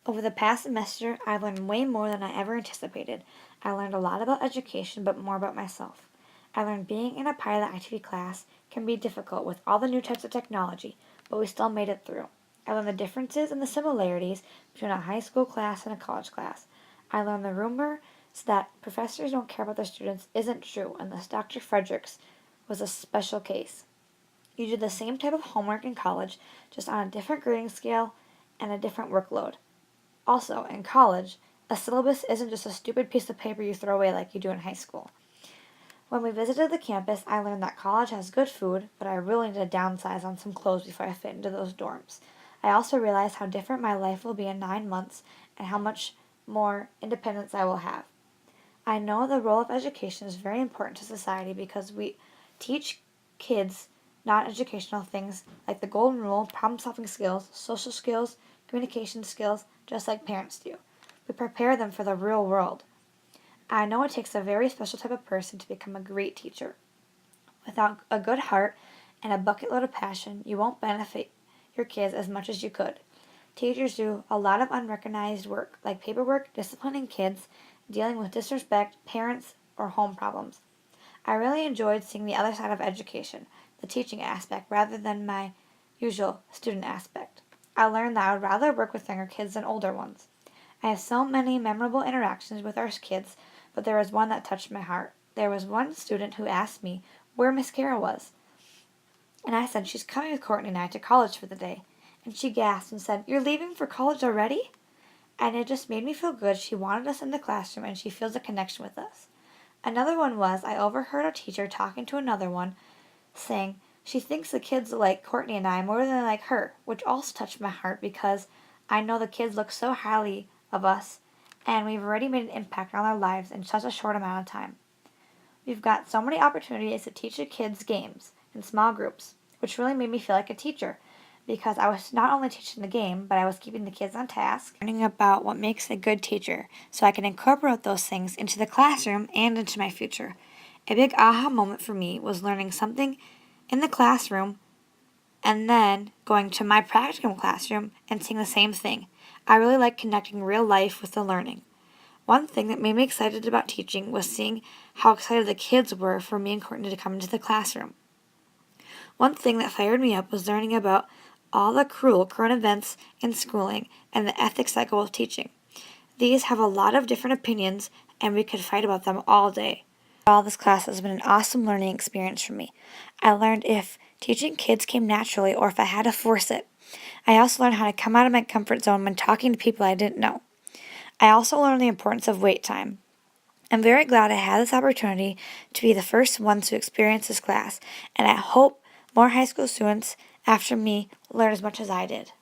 Over the past semester, I learned way more than I ever anticipated. I learned a lot about education, but more about myself. I learned being in a pilot ITV class can be difficult with all the new types of technology, but we still made it through. I learned the differences and the similarities between a high school class and a college class. I learned the rumor that professors don't care about their students isn't true, and this Dr. Fredericks was a special case. You do the same type of homework in college, just on a different grading scale and a different workload. Also, in college, a syllabus isn't just a stupid piece of paper you throw away like you do in high school. When we visited the campus, I learned that college has good food, but I really need to downsize on some clothes before I fit into those dorms. I also realized how different my life will be in 9 months and how much more independence I will have. I know the role of education is very important to society because we teach kids non educational things like the golden rule, problem solving skills, social skills, communication skills, just like parents do. We prepare them for the real world. I know it takes a very special type of person to become a great teacher. Without a good heart and a bucket load of passion, you won't benefit your kids as much as you could. Teachers do a lot of unrecognized work, like paperwork, disciplining kids, dealing with disrespect, parents, or home problems. I really enjoyed seeing the other side of education, the teaching aspect, rather than my usual student aspect. I learned that I would rather work with younger kids than older ones. I have so many memorable interactions with our kids, but there was one that touched my heart. There was one student who asked me where Miss Carol was, and I said she's coming with Courtney and I to college for the day. And she gasped and said, "You're leaving for college already?" And it just made me feel good. She wanted us in the classroom and she feels a connection with us. Another one was I overheard a teacher talking to another one saying she thinks the kids like Courtney and I more than they like her, which also touched my heart because I know the kids look so highly of us and we've already made an impact on their lives in such a short amount of time. We've got so many opportunities to teach the kids games in small groups, which really made me feel like a teacher because I was not only teaching the game, but I was keeping the kids on task, learning about what makes a good teacher so I can incorporate those things into the classroom and into my future. A big aha moment for me was learning something in the classroom and then going to my practicum classroom and seeing the same thing. I really like connecting real life with the learning. One thing that made me excited about teaching was seeing how excited the kids were for me and Courtney to come into the classroom. One thing that fired me up was learning about all the cruel current events in schooling and the ethics that go with teaching. These have a lot of different opinions, and we could fight about them all day. All this class has been an awesome learning experience for me. I learned if teaching kids came naturally or if I had to force it. I also learned how to come out of my comfort zone when talking to people I didn't know. I also learned the importance of wait time. I'm very glad I had this opportunity to be the first one to experience this class, and I hope more high school students after me learn as much as I did.